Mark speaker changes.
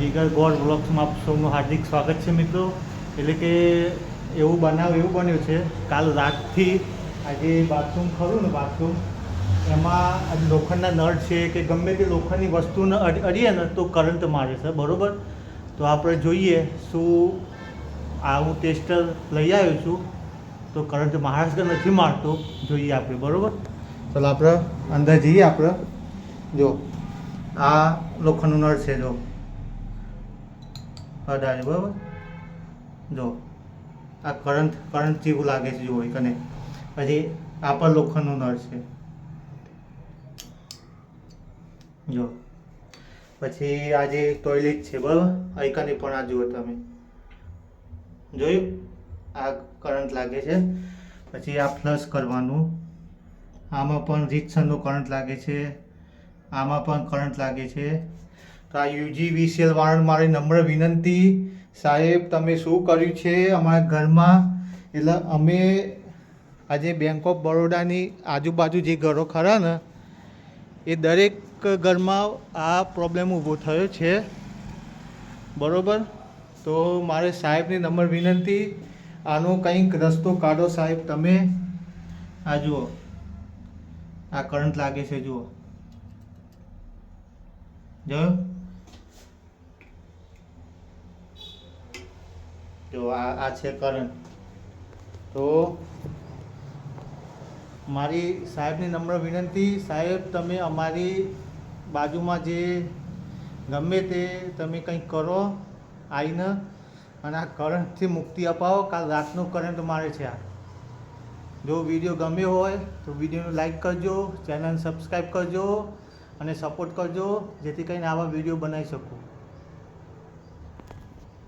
Speaker 1: જીગર ગોળ બ્લોગ્સમાં આપ સૌનું હાર્દિક સ્વાગત છે મિત્રો. એટલે કે એવું બન્યું છે, કાલ રાતથી આજે બાથરૂમ ખરું ને, બાથરૂમ એમાં લોખંડના નળ છે કે ગમે તે લોખંડની વસ્તુને અડીએ ને તો કરંટ મારે છે, બરાબર. તો આપણે જોઈએ શું હું ટેસ્ટર લઈ આવ્યો છું, તો કરંટ મારે કે નથી મારતો જોઈએ આપણે, બરાબર. ચાલો આપણે અંદર જઈએ. આપણે જો આ લોખંડનું નળ છે, જો અડાડે, બરાબર. જો આ કરંટ જેવું લાગે છે, જુઓ કને. પછી આ પણ લોખંડનું નળ છે, જો. પછી આ જે ટોયલેટ છે, બરાબર, અહીંકાની પણ આ જુઓ તમે, જોયું આ કરંટ લાગે છે. પછી આ ફ્લશ કરવાનું, આમાં પણ રીતસરનો કરંટ લાગે છે, આમાં પણ કરંટ લાગે છે. તો આ UGVCL વાળાને મારી નમ્ર વિનંતી, સાહેબ તમે શું કર્યું છે અમારા ઘરમાં. એટલે અમે આજે બેંક ઓફ બરોડાની આજુબાજુ જે ઘરો ખરા ને એ દરેક ઘરમાં આ પ્રોબ્લેમ ઊભો થયો છે, બરાબર. તો મારે સાહેબની નમ્ર વિનંતી, આનો કંઈક રસ્તો કાઢો સાહેબ તમે. આ જુઓ આ કરંટ લાગે છે, જુઓ જો આ છે કરંટ. તો મારી સાહેબની નમ્ર વિનંતી, સાહેબ તમે અમારી બાજુમાં જે ગમે તે તમે કંઈક કરો આવીને, અને આ કરંટથી મુક્તિ અપાવો. કાલ રાતનો કરંટ મારે છે. આ જો વિડીયો ગમ્યો હોય તો વિડીયોને લાઈક કરજો, ચેનલ સબસ્ક્રાઈબ કરજો અને સપોર્ટ કરજો, જેથી કરીને આવા વિડીયો બનાવી શકું.